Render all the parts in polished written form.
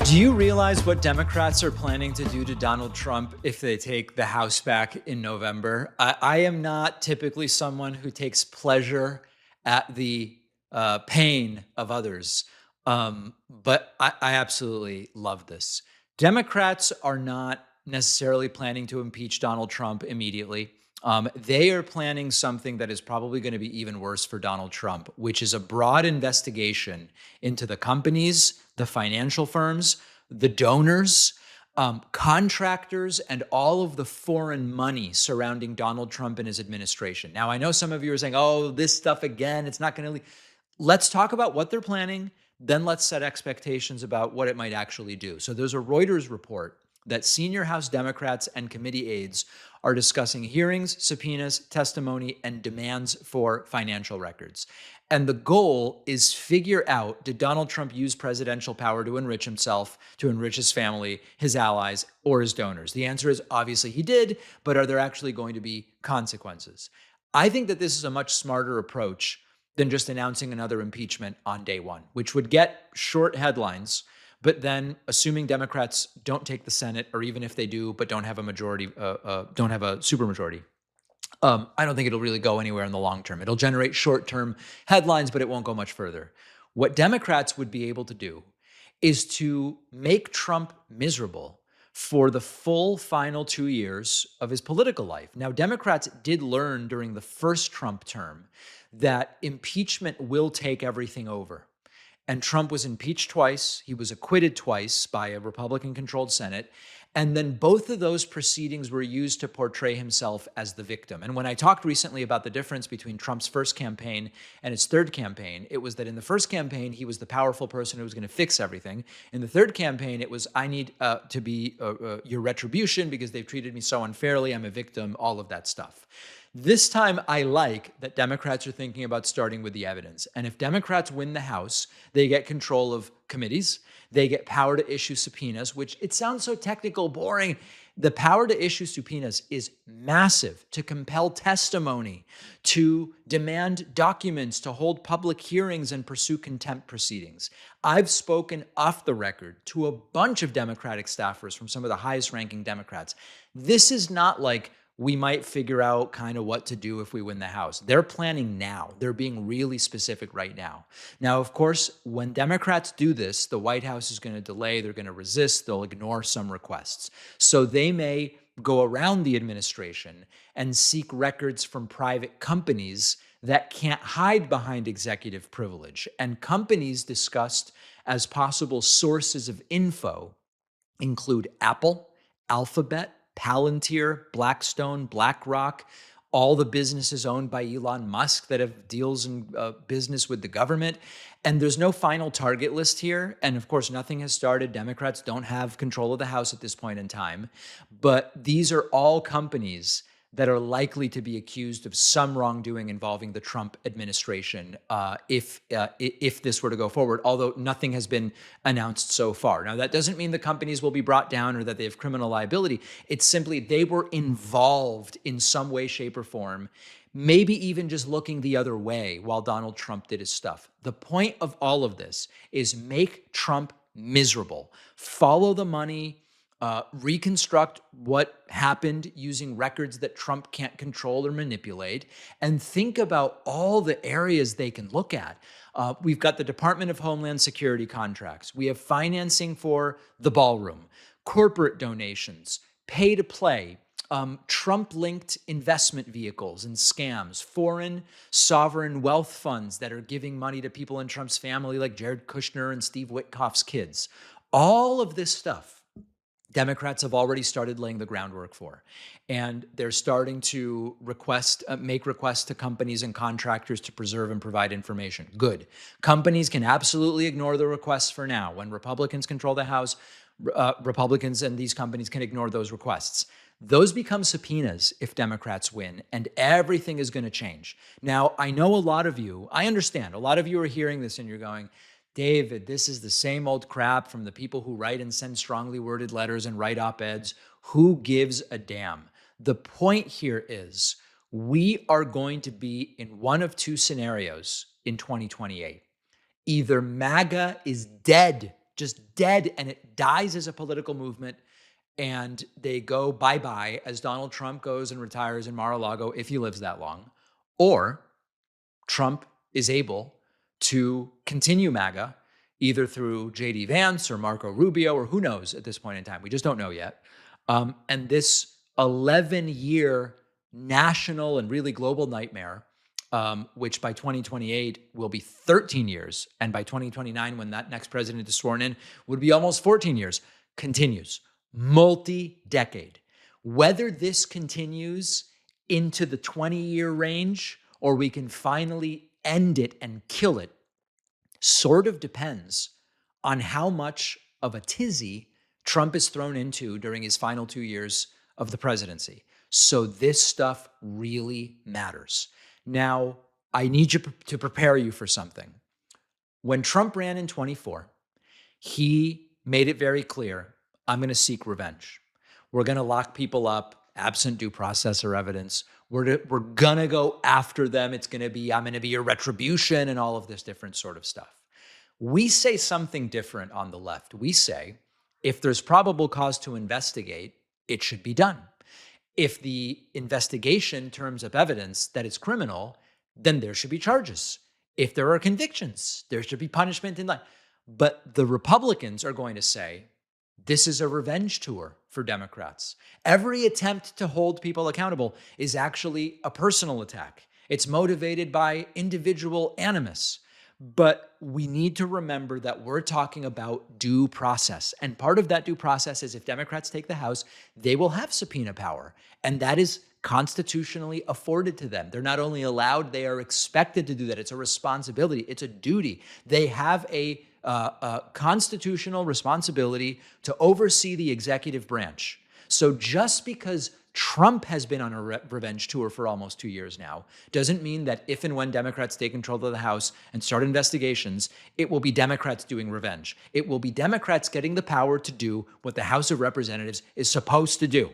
Do you realize what Democrats are planning to do to Donald Trump if they take the House back in November? I am not typically someone who takes pleasure at the pain of others, but I absolutely love this. Democrats are not necessarily planning to impeach Donald Trump immediately. They are planning something that is probably going to be even worse for Donald Trump, which is a broad investigation into the companies, the financial firms, the donors, contractors, and all of the foreign money surrounding Donald Trump and his administration. Now, I know some of you are saying, oh, this stuff again, it's not going to. Let's talk about what they're planning. Then let's set expectations about what it might actually do. So there's a Reuters report that senior House Democrats and committee aides are discussing hearings, subpoenas, testimony, and demands for financial records. And the goal is figure out, did Donald Trump use presidential power to enrich himself, to enrich his family, his allies, or his donors? The answer is obviously he did, but are there actually going to be consequences? I think that this is a much smarter approach than just announcing another impeachment on day one, which would get short headlines. But then, assuming Democrats don't take the Senate, or even if they do, but don't have a majority, don't have a supermajority, I don't think it'll really go anywhere in the long term. It'll generate short-term headlines, but it won't go much further. What Democrats would be able to do is to make Trump miserable for the full final 2 years of his political life. Now, Democrats did learn during the first Trump term that impeachment will take everything over. And Trump was impeached twice. He was acquitted twice by a Republican-controlled Senate. And then both of those proceedings were used to portray himself as the victim. And when I talked recently about the difference between Trump's first campaign and his third campaign, it was that in the first campaign, he was the powerful person who was going to fix everything. In the third campaign, it was, I need to be your retribution because they've treated me so unfairly. I'm a victim, all of that stuff. This time, I like that Democrats are thinking about starting with the evidence. And if Democrats win the House, they get control of committees. They get power to issue subpoenas, which it sounds so technical, boring. The power to issue subpoenas is massive, to compel testimony, to demand documents, to hold public hearings and pursue contempt proceedings. I've spoken off the record to a bunch of Democratic staffers from some of the highest ranking Democrats. This is not like we might figure out kind of what to do if we win the House. They're planning now. They're being really specific right now. Now, of course, when Democrats do this, the White House is going to delay. They're going to resist. They'll ignore some requests. So they may go around the administration and seek records from private companies that can't hide behind executive privilege. And companies discussed as possible sources of info include Apple, Alphabet, Palantir, Blackstone, BlackRock, all the businesses owned by Elon Musk that have deals in business with the government. And there's no final target list here. And of course, nothing has started. Democrats don't have control of the House at this point in time. But these are all companies that are likely to be accused of some wrongdoing involving the Trump administration if this were to go forward, although nothing has been announced so far. Now, that doesn't mean the companies will be brought down or that they have criminal liability. It's simply they were involved in some way, shape, or form, maybe even just looking the other way while Donald Trump did his stuff. The point of all of this is make Trump miserable. Follow the money. Reconstruct what happened using records that Trump can't control or manipulate, and think about all the areas they can look at. We've got the Department of Homeland Security contracts. We have financing for the ballroom, corporate donations, pay to play, Trump-linked investment vehicles and scams, foreign sovereign wealth funds that are giving money to people in Trump's family like Jared Kushner and Steve Witkoff's kids. All of this stuff Democrats have already started laying the groundwork for, and they're starting to make requests to companies and contractors to preserve and provide information. Good. Companies can absolutely ignore the requests for now. When Republicans control the House, Republicans and these companies can ignore those requests. Those become subpoenas if Democrats win, and everything is going to change. Now, I know I understand, a lot of you are hearing this and you're going, David, this is the same old crap from the people who write and send strongly worded letters and write op-eds. Who gives a damn? The point here is we are going to be in one of two scenarios in 2028. Either MAGA is dead just dead, and it dies as a political movement, and they go bye-bye as Donald Trump goes and retires in Mar-a-Lago if he lives that long, or Trump is able to continue MAGA either through J.D. Vance or Marco Rubio, or who knows at this point in time. We just don't know yet. And this 11-year national and really global nightmare, which by 2028 will be 13 years, and by 2029, when that next president is sworn in, would be almost 14 years, continues. Multi-decade. Whether this continues into the 20-year range or we can finally end it and kill it sort of depends on how much of a tizzy Trump is thrown into during his final 2 years of the presidency. So this stuff really matters. Now, I need you to prepare you for something. When Trump ran in 24, he made it very clear, I'm going to seek revenge. We're going to lock people up absent due process or evidence. We're going to go after them. It's going to be, I'm going to be your retribution and all of this different sort of stuff. We say something different on the left. We say, if there's probable cause to investigate, it should be done. If the investigation turns up evidence that it's criminal, then there should be charges. If there are convictions, there should be punishment in life. But the Republicans are going to say, this is a revenge tour for Democrats. Every attempt to hold people accountable is actually a personal attack. It's motivated by individual animus. But we need to remember that we're talking about due process. And part of that due process is if Democrats take the House, they will have subpoena power. And that is constitutionally afforded to them. They're not only allowed, they are expected to do that. It's a responsibility. It's a duty. They have a constitutional responsibility to oversee the executive branch. So just because Trump has been on a revenge tour for almost 2 years now doesn't mean that if and when Democrats take control of the House and start investigations, it will be Democrats doing revenge. It will be Democrats getting the power to do what the House of Representatives is supposed to do.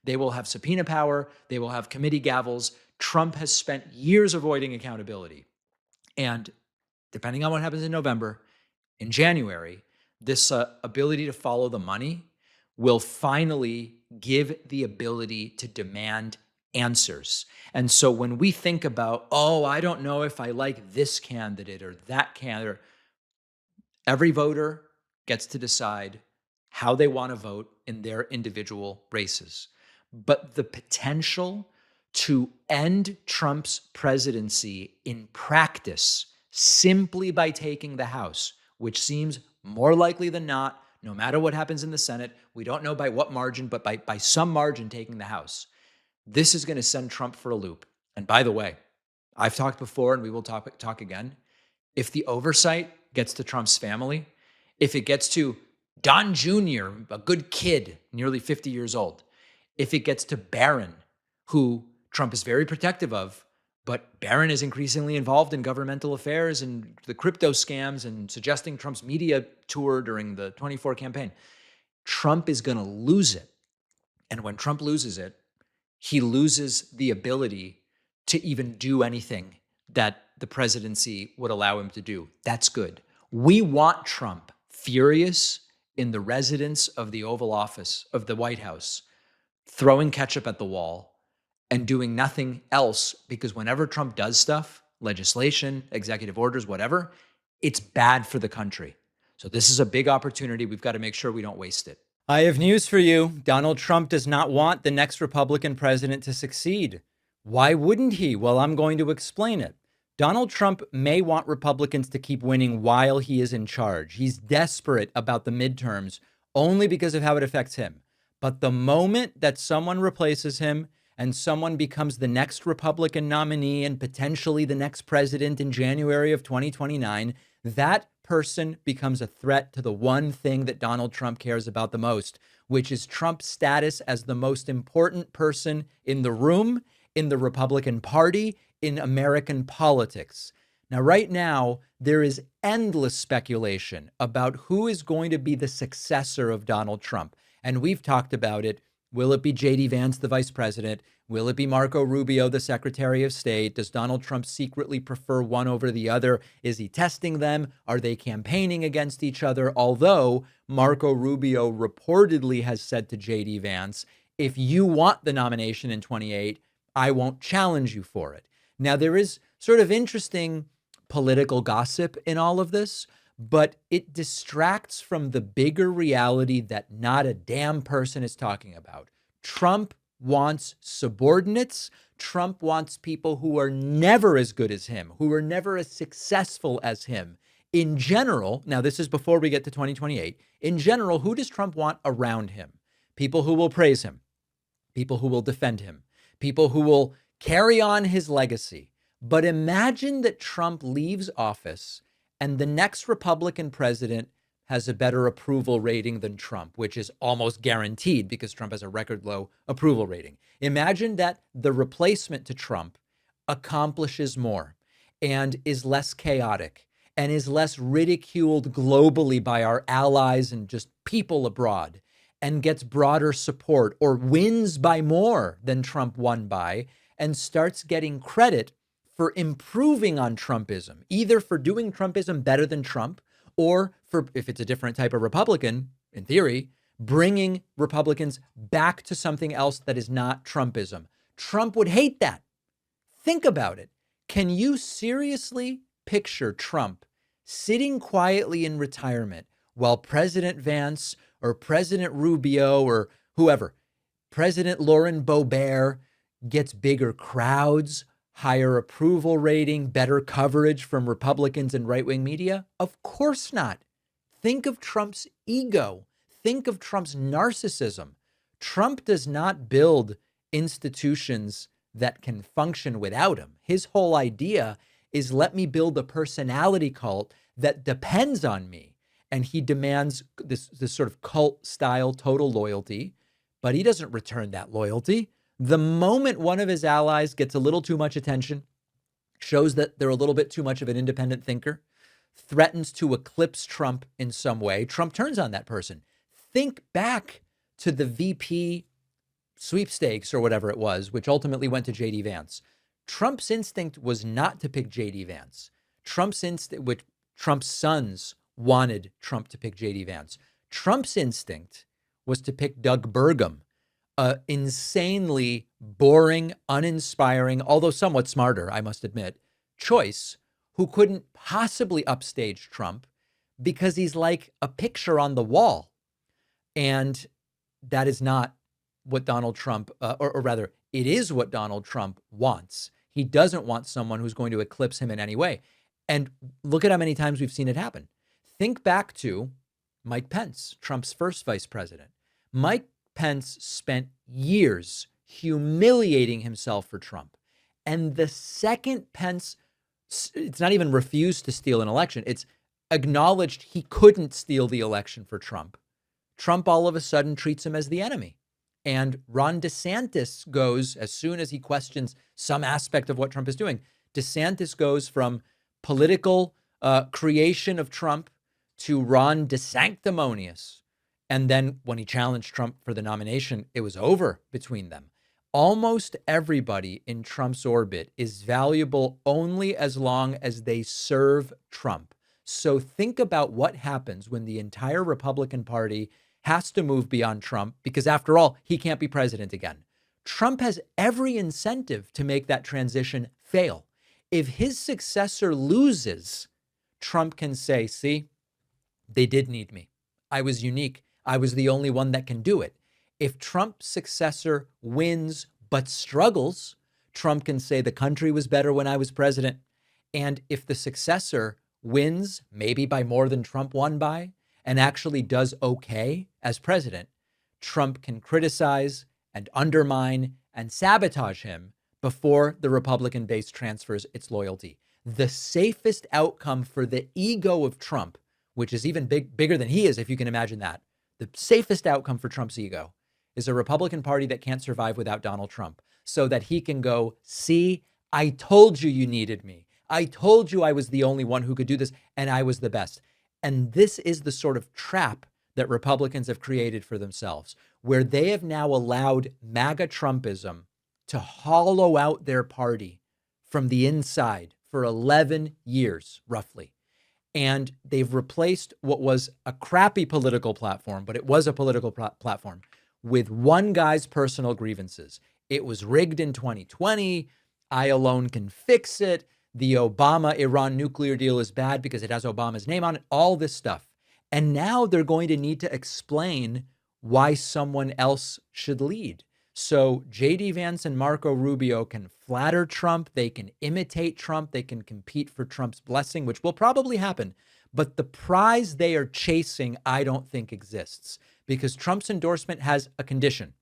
They will have subpoena power. They will have committee gavels. Trump has spent years avoiding accountability. And depending on what happens in November, in January, this ability to follow the money will finally give the ability to demand answers. And so when we think about, oh, I don't know if I like this candidate or that candidate, every voter gets to decide how they want to vote in their individual races. But the potential to end Trump's presidency in practice simply by taking the House, which seems more likely than not, no matter what happens in the Senate, we don't know by what margin, but by some margin taking the House, this is going to send Trump for a loop. And by the way, I've talked before and we will talk again. If the oversight gets to Trump's family, if it gets to Don Jr., a good kid, nearly 50 years old, if it gets to Barron, who Trump is very protective of, but Barron is increasingly involved in governmental affairs and the crypto scams and suggesting Trump's media tour during the 24 campaign. Trump is going to lose it. And when Trump loses it, he loses the ability to even do anything that the presidency would allow him to do. That's good. We want Trump furious in the residence of the Oval Office, of the White House, throwing ketchup at the wall and doing nothing else, because whenever Trump does stuff, legislation, executive orders, whatever, it's bad for the country. So this is a big opportunity. We've got to make sure we don't waste it. I have news for you. Donald Trump does not want the next Republican president to succeed. Why wouldn't he? Well, I'm going to explain it. Donald Trump may want Republicans to keep winning while he is in charge. He's desperate about the midterms only because of how it affects him. But the moment that someone replaces him and someone becomes the next Republican nominee and potentially the next president in January of 2029, that person becomes a threat to the one thing that Donald Trump cares about the most, which is Trump's status as the most important person in the room, in the Republican Party, in American politics. Now, right now, there is endless speculation about who is going to be the successor of Donald Trump. And we've talked about it Will it be J.D. Vance, the vice president? Will it be Marco Rubio, the secretary of state? Does Donald Trump secretly prefer one over the other? Is he testing them? Are they campaigning against each other? Although Marco Rubio reportedly has said to J.D. Vance, if you want the nomination in 28, I won't challenge you for it. Now, there is sort of interesting political gossip in all of this, but it distracts from the bigger reality that not a damn person is talking about. Trump wants subordinates. Trump wants people who are never as good as him, who are never as successful as him. In general, now this is before we get to 2028, in general, who does Trump want around him? People who will praise him, people who will defend him, people who will carry on his legacy. But imagine that Trump leaves office and the next Republican president has a better approval rating than Trump, which is almost guaranteed because Trump has a record low approval rating. Imagine that the replacement to Trump accomplishes more and is less chaotic and is less ridiculed globally by our allies and just people abroad, and gets broader support or wins by more than Trump won by, and starts getting credit for improving on Trumpism, either for doing Trumpism better than Trump, or for, if it's a different type of Republican, in theory, bringing Republicans back to something else that is not Trumpism. Trump would hate that. Think about it. Can you seriously picture Trump sitting quietly in retirement while President Vance or President Rubio or whoever, President Lauren Boebert, gets bigger crowds, higher approval rating, better coverage from Republicans and right-wing media? Of course not. Think of Trump's ego. Think of Trump's narcissism. Trump does not build institutions that can function without him. His whole idea is, let me build a personality cult that depends on me. And he demands this sort of cult style total loyalty, but he doesn't return that loyalty. The moment one of his allies gets a little too much attention, shows that they're a little bit too much of an independent thinker, threatens to eclipse Trump in some way, Trump turns on that person. Think back to the VP sweepstakes or whatever it was, which ultimately went to J.D. Vance. Trump's instinct was not to pick J.D. Vance. Trump's instinct, which Trump's sons wanted Trump to pick J.D. Vance. Trump's instinct was to pick Doug Burgum, a insanely boring, uninspiring, although somewhat smarter, I must admit, choice, who couldn't possibly upstage Trump because he's like a picture on the wall. And that is not what Donald Trump, or rather, it is what Donald Trump wants. He doesn't want someone who's going to eclipse him in any way. And look at how many times we've seen it happen. Think back to Mike Pence, Trump's first vice president. Mike Pence spent years humiliating himself for Trump. And the second Pence, it's not even refused to steal an election, it's acknowledged he couldn't steal the election for Trump, Trump all of a sudden treats him as the enemy. And Ron DeSantis goes, as soon as he questions some aspect of what Trump is doing, DeSantis goes from political creation of Trump to Ron DeSanctimonious. And then when he challenged Trump for the nomination, it was over between them. Almost everybody in Trump's orbit is valuable only as long as they serve Trump. So think about what happens when the entire Republican Party has to move beyond Trump, because after all, he can't be president again. Trump has every incentive to make that transition fail. If his successor loses, Trump can say, see, they did need me. I was unique. I was the only one that can do it. If Trump's successor wins but struggles, Trump can say the country was better when I was president. And if the successor wins, maybe by more than Trump won by, and actually does okay as president, Trump can criticize and undermine and sabotage him before the Republican base transfers its loyalty. The safest outcome for the ego of Trump, which is even bigger than he is, if you can imagine that, the safest outcome for Trump's ego is a Republican Party that can't survive without Donald Trump, so that he can go, see, I told you you needed me. I told you I was the only one who could do this, and I was the best. And this is the sort of trap that Republicans have created for themselves, where they have now allowed MAGA Trumpism to hollow out their party from the inside for 11 years, roughly. And they've replaced what was a crappy political platform, but it was a political platform, with one guy's personal grievances. It was rigged in 2020. I alone can fix it. The Obama-Iran nuclear deal is bad because it has Obama's name on it, all this stuff. And now they're going to need to explain why someone else should lead. So JD Vance and Marco Rubio can flatter Trump. They can imitate Trump. They can compete for Trump's blessing, which will probably happen. But the prize they are chasing, I don't think exists, because Trump's endorsement has a condition.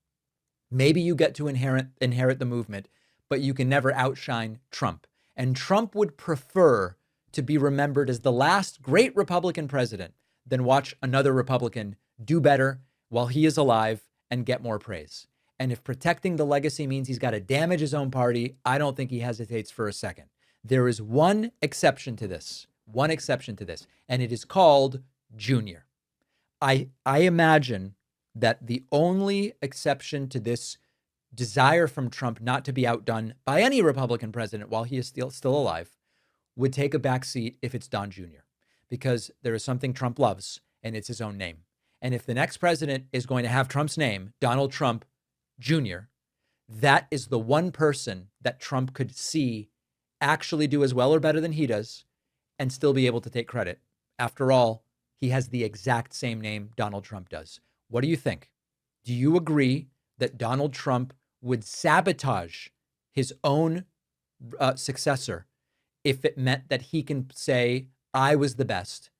Maybe you get to inherit the movement, but you can never outshine Trump. And Trump would prefer to be remembered as the last great Republican president than watch another Republican do better while he is alive and get more praise. And if protecting the legacy means he's got to damage his own party, I don't think he hesitates for a second. There is one exception to this, and it is called Junior. I imagine that the only exception to this desire from Trump not to be outdone by any Republican president while he is still alive would take a back seat if it's Don Jr., because there is something Trump loves, and it's his own name. And if the next president is going to have Trump's name, Donald Trump Jr., that is the one person that Trump could see actually do as well or better than he does and still be able to take credit. After all, he has the exact same name Donald Trump does. What do you think? Do you agree that Donald Trump would sabotage his own successor if it meant that he can say, I was the best?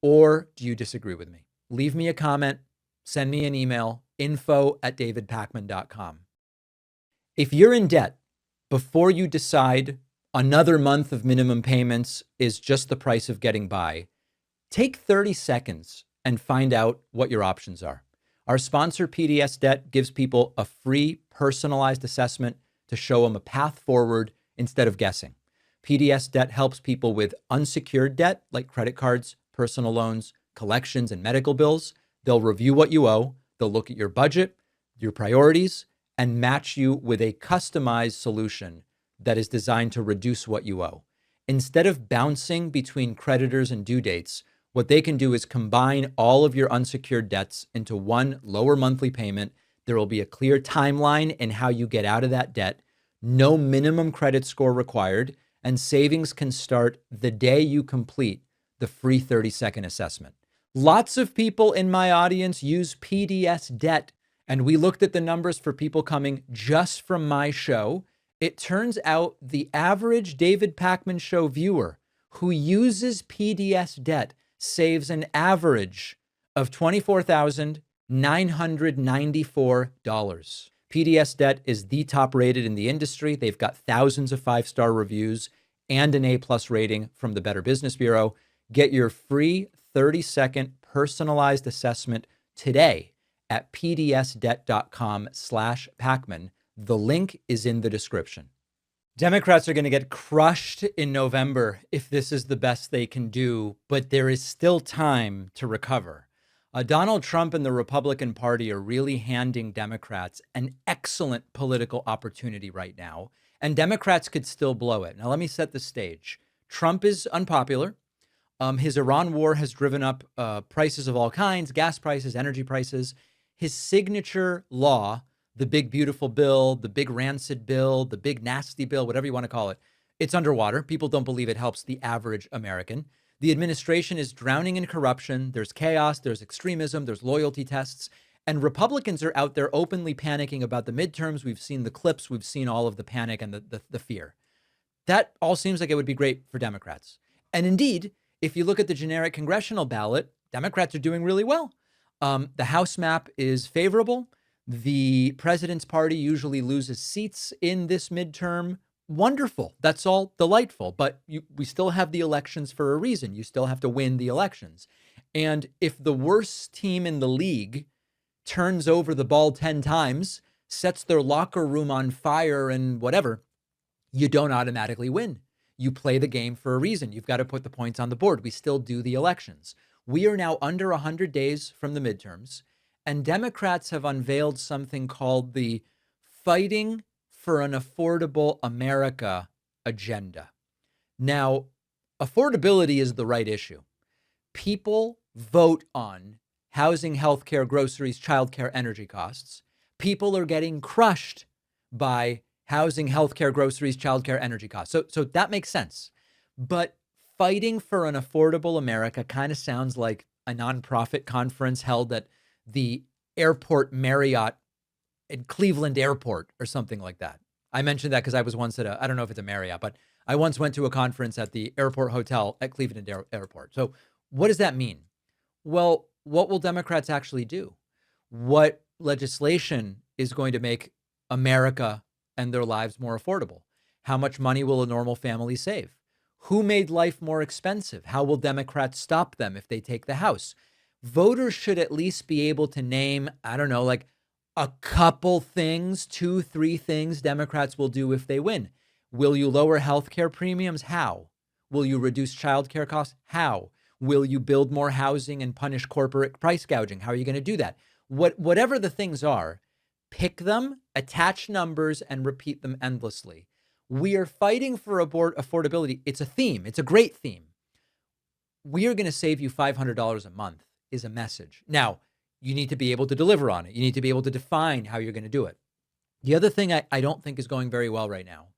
Or do you disagree with me? Leave me a comment, send me an email, info@davidpakman.com. If you're in debt, before you decide another month of minimum payments is just the price of getting by, take 30 seconds and find out what your options are. Our sponsor, PDS Debt, gives people a free personalized assessment to show them a path forward instead of guessing. PDS Debt helps people with unsecured debt like credit cards, personal loans, collections, and medical bills. They'll review what you owe. They'll look at your budget, your priorities, and match you with a customized solution that is designed to reduce what you owe. Instead of bouncing between creditors and due dates, what they can do is combine all of your unsecured debts into one lower monthly payment. There will be a clear timeline in how you get out of that debt, no minimum credit score required, and savings can start the day you complete the free 30-second assessment. Lots of people in my audience use PDS Debt, and we looked at the numbers for people coming just from my show. It turns out the average David Pakman Show viewer who uses PDS Debt saves an average of $24,994. PDS Debt is the top rated in the industry. They've got thousands of 5-star reviews and an A+ rating from the Better Business Bureau. Get your free 30-second personalized assessment today at pdsdebt.com/Pakman. The link is in the description. Democrats are going to get crushed in November if this is the best they can do, but there is still time to recover. Donald Trump and the Republican Party are really handing Democrats an excellent political opportunity right now, and Democrats could still blow it. Now, let me set the stage. Trump is unpopular. His Iran war has driven up prices of all kinds, gas prices, energy prices. His signature law, the big beautiful bill, the big rancid bill, the big nasty bill, whatever you want to call it, it's underwater. People don't believe it helps the average American. The administration is drowning in corruption. There's chaos, there's extremism, there's loyalty tests. And Republicans are out there openly panicking about the midterms. We've seen the clips. We've seen all of the panic and the fear. That all seems like it would be great for Democrats. And indeed, if you look at the generic congressional ballot, Democrats are doing really well. The House map is favorable. The president's party usually loses seats in this midterm. Wonderful. That's all delightful. But we still have the elections for a reason. You still have to win the elections. And if the worst team in the league turns over the ball 10 times, sets their locker room on fire and whatever, you don't automatically win. You play the game for a reason. You've got to put the points on the board. We still do the elections. We are now under 100 days from the midterms, and Democrats have unveiled something called the Fighting for an Affordable America agenda. Now, affordability is the right issue. People vote on housing, healthcare, groceries, childcare, energy costs. People are getting crushed by housing, healthcare, groceries, childcare, energy costs. So that makes sense. But fighting for an affordable America kind of sounds like a nonprofit conference held at the airport Marriott in Cleveland Airport or something like that. I mentioned that because I was once at I don't know if it's a Marriott, but I once went to a conference at the airport hotel at Cleveland Airport. So what does that mean? Well, what will Democrats actually do? What legislation is going to make America and their lives more affordable? How much money will a normal family save? Who made life more expensive? How will Democrats stop them if they take the House? Voters should at least be able to name, I don't know, like a couple things, 2, 3 things Democrats will do if they win. Will you lower healthcare premiums? How? Will you reduce childcare costs? How? Will you build more housing and punish corporate price gouging? How are you going to do that? Whatever the things are, pick them, attach numbers, and repeat them endlessly. We are fighting for affordability. It's a theme. It's a great theme. We are going to save you $500 a month is a message. Now, you need to be able to deliver on it. You need to be able to define how you're going to do it. The other thing I don't think is going very well right now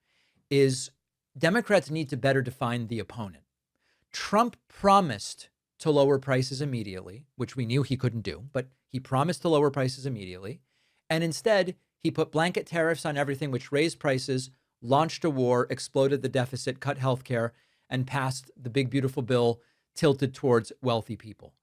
is Democrats need to better define the opponent. Trump promised to lower prices immediately, which we knew he couldn't do, but he promised to lower prices immediately. And instead, he put blanket tariffs on everything, which raised prices, launched a war, exploded the deficit, cut healthcare, and passed the big, beautiful bill tilted towards wealthy people.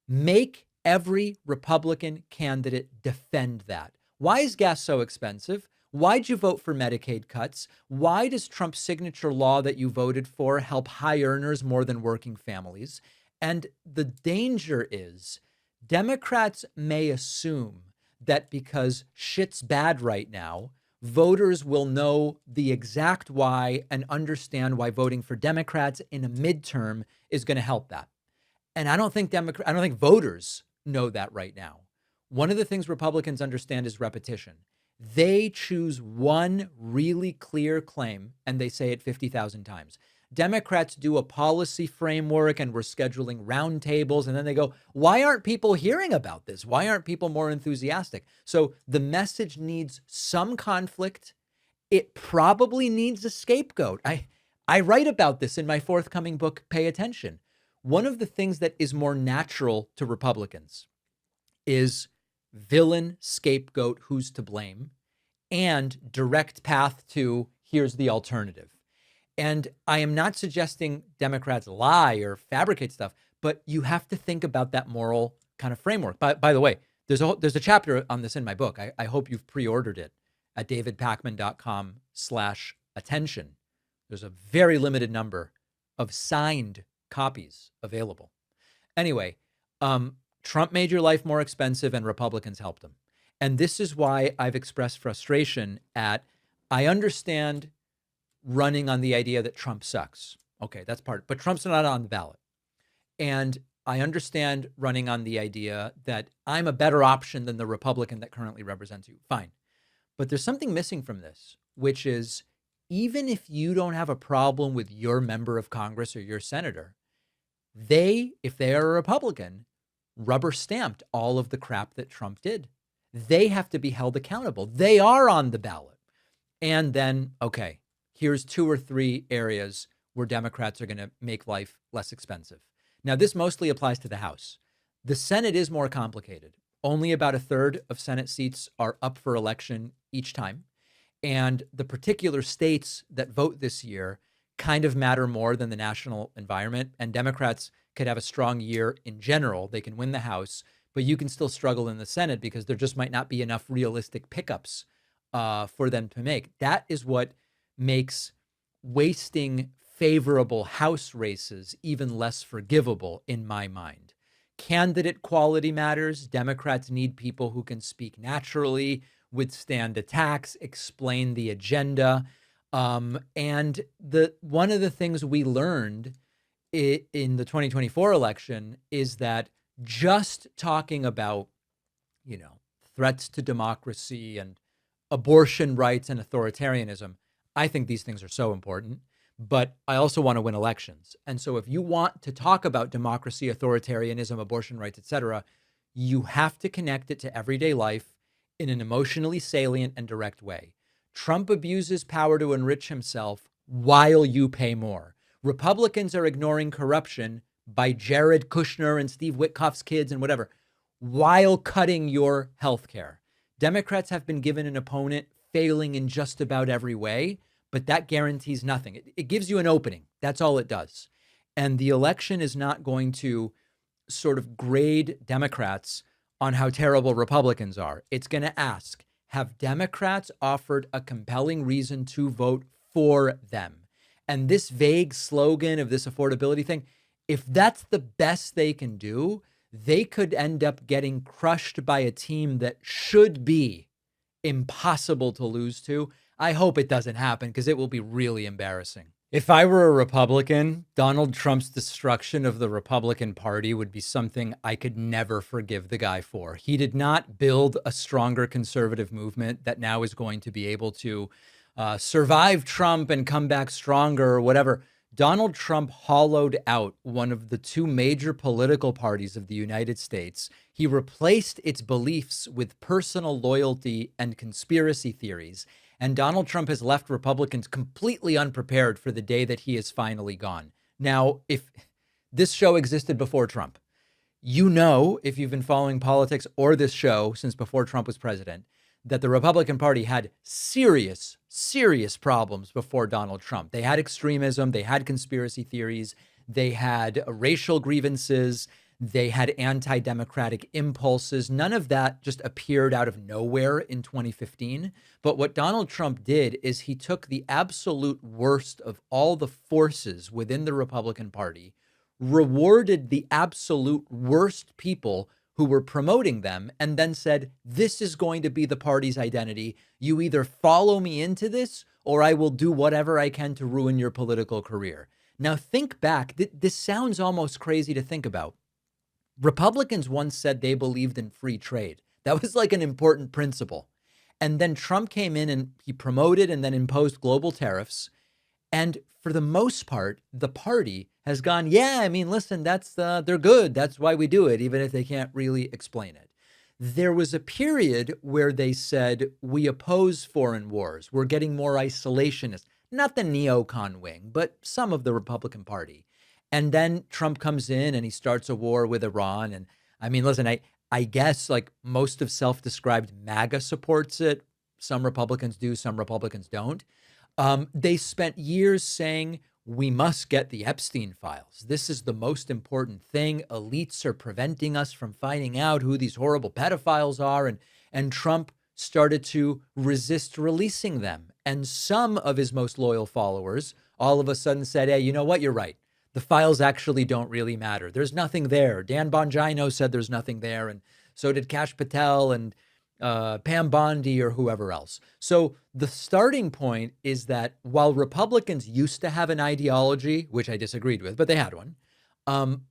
Make every Republican candidate defend that. Why is gas so expensive? Why'd you vote for Medicaid cuts? Why does Trump's signature law that you voted for help high earners more than working families? And the danger is Democrats may assume that because shit's bad right now, voters will know the exact why and understand why voting for Democrats in a midterm is going to help that. And I don't think voters know that right now. One of the things Republicans understand is repetition. They choose one really clear claim and they say it 50,000 times. Democrats do a policy framework and we're scheduling roundtables. And then they go, why aren't people hearing about this? Why aren't people more enthusiastic? So the message needs some conflict. It probably needs a scapegoat. I write about this in my forthcoming book, Pay Attention. One of the things that is more natural to Republicans is villain, scapegoat, who's to blame, and direct path to here's the alternative. And I am not suggesting Democrats lie or fabricate stuff, but you have to think about that moral kind of framework. By the way, there's a chapter on this in my book. I hope you've pre-ordered it at davidpakman.com/attention. There's a very limited number of signed copies available. Anyway, Trump made your life more expensive and Republicans helped him. And this is why I've expressed frustration I understand running on the idea that Trump sucks. Okay, that's part, but Trump's not on the ballot. And I understand running on the idea that I'm a better option than the Republican that currently represents you. Fine. But there's something missing from this, which is even if you don't have a problem with your member of Congress or your senator, if they are a Republican, rubber stamped all of the crap that Trump did. They have to be held accountable. They are on the ballot. And then, okay, here's 2 or 3 areas where Democrats are going to make life less expensive. Now, this mostly applies to the House. The Senate is more complicated. Only about a third of Senate seats are up for election each time. And the particular states that vote this year kind of matter more than the national environment. And Democrats could have a strong year in general. They can win the House, but you can still struggle in the Senate because there just might not be enough realistic pickups for them to make. That is what makes wasting favorable House races even less forgivable in my mind. Candidate quality matters. Democrats need people who can speak naturally, withstand attacks, explain the agenda. And one of the things we learned in the 2024 election is that just talking about, you know, threats to democracy and abortion rights and authoritarianism, I think these things are so important. But I also want to win elections. And so if you want to talk about democracy, authoritarianism, abortion rights, et cetera, you have to connect it to everyday life in an emotionally salient and direct way. Trump abuses power to enrich himself while you pay more. Republicans are ignoring corruption by Jared Kushner and Steve Witkoff's kids and whatever, while cutting your health care. Democrats have been given an opponent failing in just about every way, but that guarantees nothing. It gives you an opening. That's all it does. And the election is not going to sort of grade Democrats on how terrible Republicans are. It's going to ask, have Democrats offered a compelling reason to vote for them? And this vague slogan of this affordability thing, if that's the best they can do, they could end up getting crushed by a team that should be impossible to lose to. I hope it doesn't happen because it will be really embarrassing. If I were a Republican, Donald Trump's destruction of the Republican Party would be something I could never forgive the guy for. He did not build a stronger conservative movement that now is going to be able to survive Trump and come back stronger or whatever. Donald Trump hollowed out one of the two major political parties of the United States. He replaced its beliefs with personal loyalty and conspiracy theories. And Donald Trump has left Republicans completely unprepared for the day that he is finally gone. Now, if this show existed before Trump, you know, if you've been following politics or this show since before Trump was president, that the Republican Party had serious, serious problems before Donald Trump. They had extremism, they had conspiracy theories, they had racial grievances, they had anti-democratic impulses. None of that just appeared out of nowhere in 2015. But what Donald Trump did is he took the absolute worst of all the forces within the Republican Party, rewarded the absolute worst people who were promoting them, and then said, this is going to be the party's identity. You either follow me into this or I will do whatever I can to ruin your political career. Now think back. This sounds almost crazy to think about. Republicans once said they believed in free trade. That was like an important principle. And then Trump came in and he promoted and then imposed global tariffs. And for the most part, the party has gone, yeah, I mean, listen, they're good. That's why we do it, even if they can't really explain it. There was a period where they said, we oppose foreign wars. We're getting more isolationist, not the neocon wing, but some of the Republican Party. And then Trump comes in and he starts a war with Iran. And I mean, listen, I guess like most of self-described MAGA supports it. Some Republicans do, some Republicans don't. They spent years saying, we must get the Epstein files. This is the most important thing. Elites are preventing us from finding out who these horrible pedophiles are. And Trump started to resist releasing them. And some of his most loyal followers all of a sudden said, hey, you know what? You're right. The files actually don't really matter. There's nothing there. Dan Bongino said there's nothing there. And so did Kash Patel and Pam Bondi or whoever else. So the starting point is that while Republicans used to have an ideology, which I disagreed with, but they had one,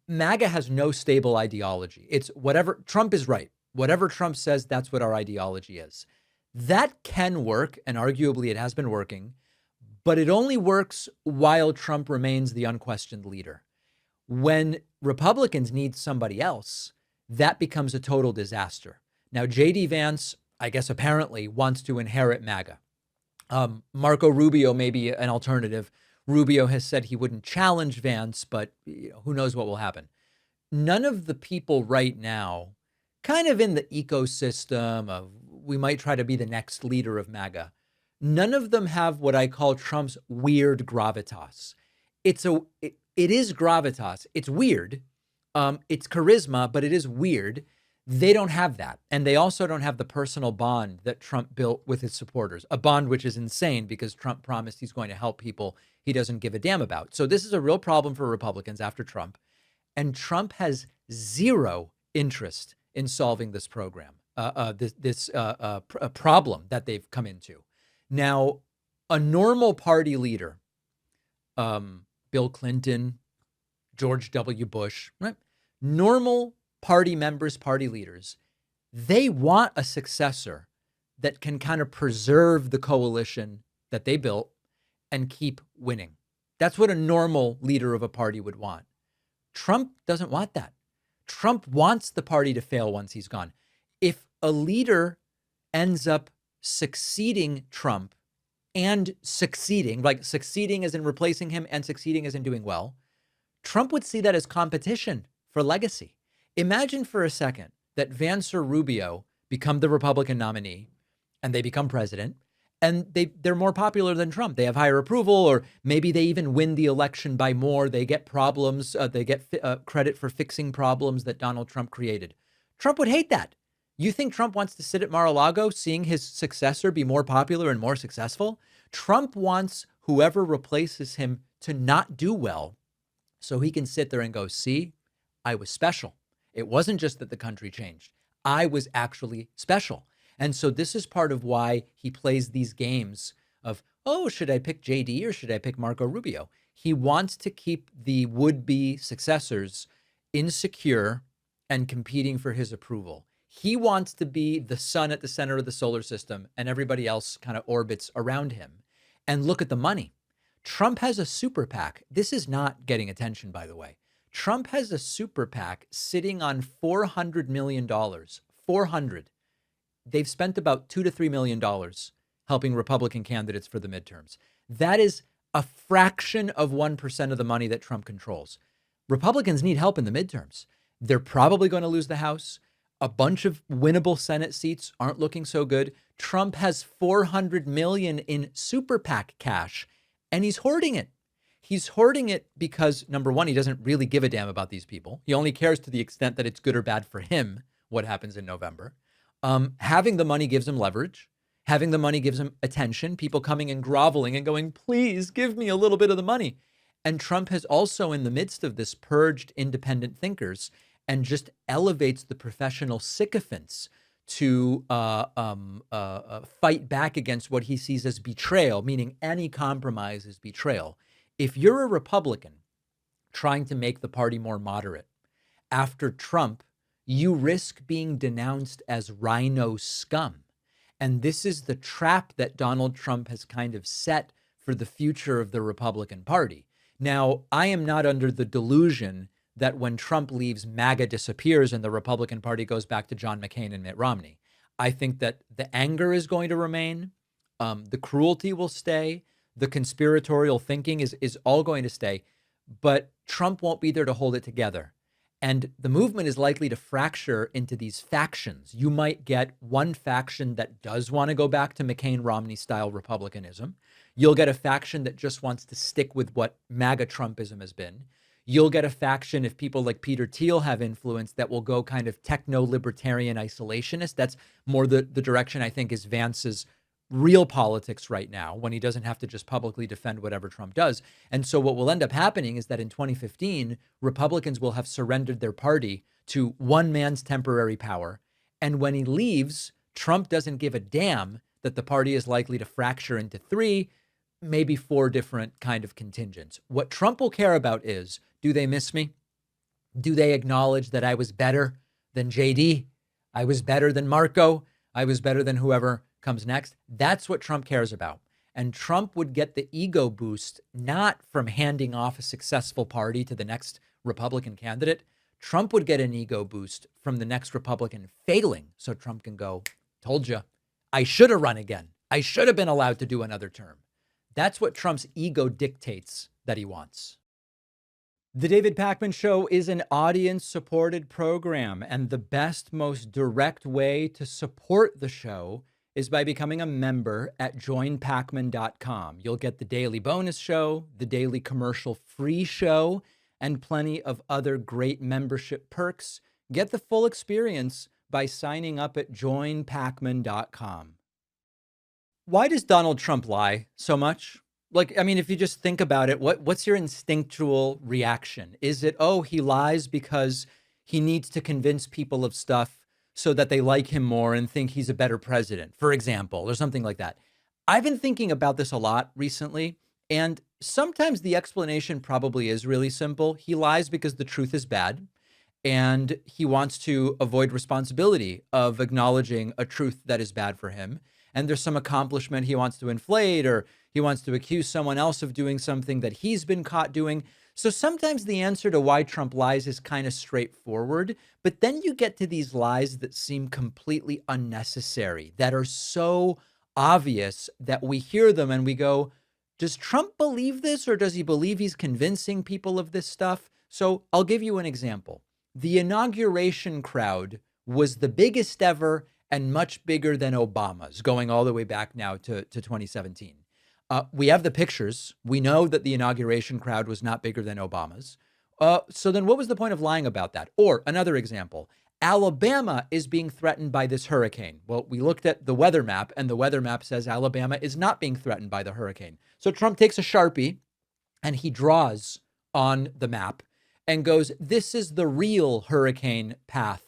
MAGA has no stable ideology. It's whatever Trump is right. Whatever Trump says, that's what our ideology is. That can work, and arguably it has been working, but it only works while Trump remains the unquestioned leader. When Republicans need somebody else, that becomes a total disaster. Now, J.D. Vance, I guess apparently, wants to inherit MAGA. Marco Rubio may be an alternative. Rubio has said he wouldn't challenge Vance, but who knows what will happen. None of the people right now, kind of in the ecosystem of we might try to be the next leader of MAGA, none of them have what I call Trump's weird gravitas. It is gravitas. It's weird. It's charisma, but it is weird. They don't have that. And they also don't have the personal bond that Trump built with his supporters, a bond which is insane because Trump promised he's going to help people he doesn't give a damn about. So this is a real problem for Republicans after Trump. And Trump has zero interest in solving this program, this problem that they've come into. Now, a normal party leader, Bill Clinton, George W. Bush, right? Normal party members, party leaders, they want a successor that can kind of preserve the coalition that they built and keep winning. That's what a normal leader of a party would want. Trump doesn't want that. Trump wants the party to fail once he's gone. If a leader ends up succeeding Trump and succeeding, like succeeding as in replacing him and succeeding as in doing well, Trump would see that as competition for legacy. Imagine for a second that Vance or Rubio become the Republican nominee and they become president, and they're more popular than Trump. They have higher approval, or maybe they even win the election by more. They get problems. They get credit for fixing problems that Donald Trump created. Trump would hate that. You think Trump wants to sit at Mar-a-Lago seeing his successor be more popular and more successful? Trump wants whoever replaces him to not do well so he can sit there and go, see, I was special. It wasn't just that the country changed. I was actually special. And so this is part of why he plays these games of, oh, should I pick JD or should I pick Marco Rubio? He wants to keep the would-be successors insecure and competing for his approval. He wants to be the sun at the center of the solar system and everybody else kind of orbits around him. And look at the money. Trump has a super PAC. This is not getting attention, by the way. Trump has a super PAC sitting on $400 million. 400. They've spent about $2 to $3 million helping Republican candidates for the midterms. That is a fraction of 1% of the money that Trump controls. Republicans need help in the midterms. They're probably going to lose the House. A bunch of winnable Senate seats aren't looking so good. Trump has $400 million in super PAC cash, and he's hoarding it. He's hoarding it because, number one, he doesn't really give a damn about these people. He only cares to the extent that it's good or bad for him what happens in November. Having the money gives him leverage. Having the money gives him attention, people coming and groveling and going, please give me a little bit of the money. And Trump has also, in the midst of this, purged independent thinkers and just elevates the professional sycophants to fight back against what he sees as betrayal, meaning any compromise is betrayal. If you're a Republican trying to make the party more moderate, after Trump, you risk being denounced as rhino scum. And this is the trap that Donald Trump has kind of set for the future of the Republican Party. Now, I am not under the delusion that when Trump leaves, MAGA disappears and the Republican Party goes back to John McCain and Mitt Romney. I think that the anger is going to remain. The cruelty will stay. The conspiratorial thinking is all going to stay. But Trump won't be there to hold it together. And the movement is likely to fracture into these factions. You might get one faction that does want to go back to McCain-Romney style Republicanism. You'll get a faction that just wants to stick with what MAGA Trumpism has been. You'll get a faction, if people like Peter Thiel have influence, that will go kind of techno-libertarian isolationist. That's more the direction I think is Vance's real politics right now, when he doesn't have to just publicly defend whatever Trump does. And so what will end up happening is that in 2015, Republicans will have surrendered their party to one man's temporary power. And when he leaves, Trump doesn't give a damn that the party is likely to fracture into 3, maybe 4 different kind of contingents. What Trump will care about is, do they miss me? Do they acknowledge that I was better than JD? I was better than Marco. I was better than whoever comes next. That's what Trump cares about. And Trump would get the ego boost, not from handing off a successful party to the next Republican candidate. Trump would get an ego boost from the next Republican failing. So Trump can go, told you, I should have run again. I should have been allowed to do another term. That's what Trump's ego dictates that he wants. The David Pakman Show is an audience-supported program, and the best, most direct way to support the show is by becoming a member at joinpakman.com. You'll get the daily bonus show, the daily commercial-free show, and plenty of other great membership perks. Get the full experience by signing up at joinpakman.com. Why does Donald Trump lie so much? Like, I mean, if you just think about it, what's your instinctual reaction? Is it, oh, he lies because he needs to convince people of stuff so that they like him more and think he's a better president, for example, or something like that? I've been thinking about this a lot recently, And sometimes the explanation probably is really simple. He lies because the truth is bad, and he wants to avoid responsibility of acknowledging a truth that is bad for him. And there's some accomplishment he wants to inflate, or he wants to accuse someone else of doing something that he's been caught doing. So sometimes the answer to why Trump lies is kind of straightforward, but then you get to these lies that seem completely unnecessary, that are so obvious that we hear them and we go, does Trump believe this, or does he believe he's convincing people of this stuff? So I'll give you an example. The inauguration crowd was the biggest ever and much bigger than Obama's, going all the way back now to 2017. We have the pictures. We know that the inauguration crowd was not bigger than Obama's. So then what was the point of lying about that? Or another example, Alabama is being threatened by this hurricane. Well, we looked at the weather map, and the weather map says Alabama is not being threatened by the hurricane. So Trump takes a Sharpie and he draws on the map and goes, this is the real hurricane path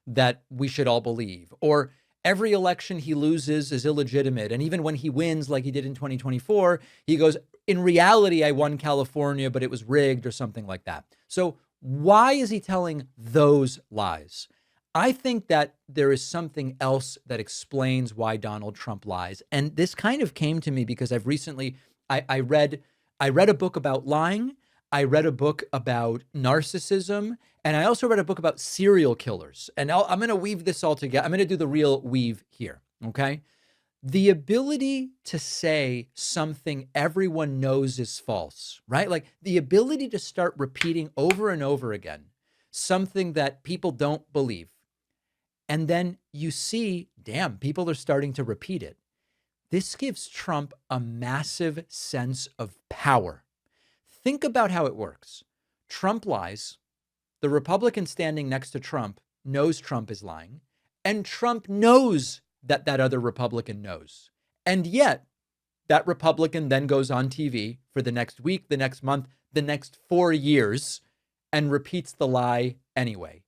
that we should all believe. Or every election he loses is illegitimate. And even when he wins, like he did in 2024, he goes, in reality, I won California, but it was rigged, or something like that. So why is he telling those lies? I think that there is something else that explains why Donald Trump lies. And this kind of came to me because I've recently, I read a book about lying. I read a book about narcissism, and I also read a book about serial killers. And I'm going to weave this all together. I'm going to do the real weave here. Okay. The ability to say something everyone knows is false, right? Like the ability to start repeating over and over again something that people don't believe. And then you see, damn, people are starting to repeat it. This gives Trump a massive sense of power. Think about how it works. Trump lies. The Republican standing next to Trump knows Trump is lying, and Trump knows that that other Republican knows. And yet, that Republican then goes on TV for the next week, the next month, the next 4 years, and repeats the lie anyway.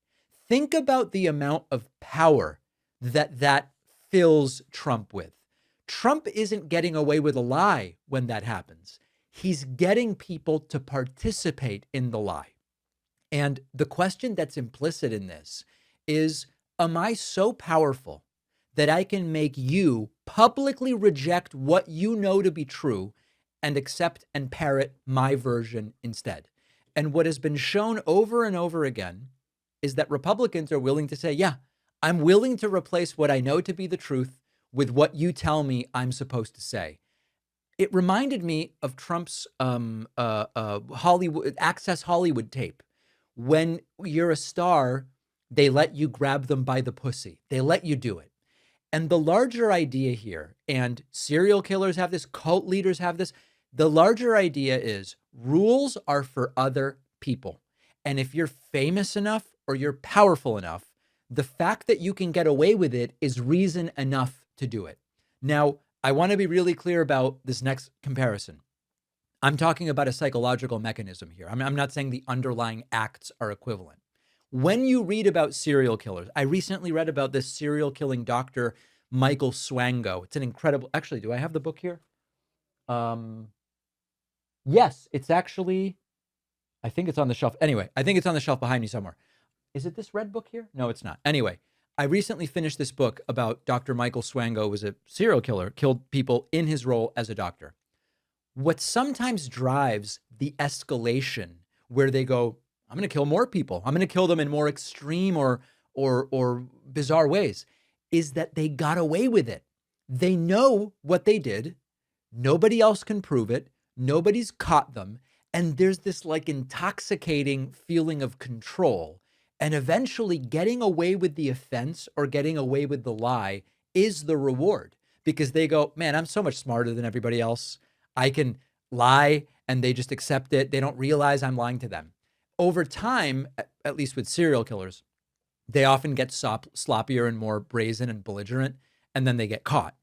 Think about the amount of power that fills Trump with. Trump isn't getting away with a lie when that happens. He's getting people to participate in the lie. And the question that's implicit in this is, am I so powerful that I can make you publicly reject what you know to be true and accept and parrot my version instead? And what has been shown over and over again is that Republicans are willing to say, yeah, I'm willing to replace what I know to be the truth with what you tell me I'm supposed to say. It reminded me of Trump's Hollywood Access Hollywood tape. When you're a star, they let you grab them by the pussy. They let you do it. And the larger idea here, and serial killers have this, cult leaders have this, the larger idea is rules are for other people. And if you're famous enough or you're powerful enough, the fact that you can get away with it is reason enough to do it. Now, I want to be really clear about this next comparison. I'm talking about a psychological mechanism here. I'm not saying the underlying acts are equivalent. When you read about serial killers, I recently read about this serial killing doctor, Michael Swango. It's an incredible, actually, do I have the book here? Yes, it's actually, I think it's on the shelf. Anyway, I think it's on the shelf behind me somewhere. Is it this red book here? No, it's not. Anyway, I recently finished this book about Dr. Michael Swango, who was a serial killer, killed people in his role as a doctor. What sometimes drives the escalation where they go, I'm going to kill more people, I'm going to kill them in more extreme or bizarre ways, is that they got away with it. They know what they did. Nobody else can prove it. Nobody's caught them. And there's this like intoxicating feeling of control. And eventually getting away with the offense or getting away with the lie is the reward, because they go, man, I'm so much smarter than everybody else. I can lie and they just accept it. They don't realize I'm lying to them. Over time, at least with serial killers, they often get sloppier and more brazen and belligerent, and then they get caught.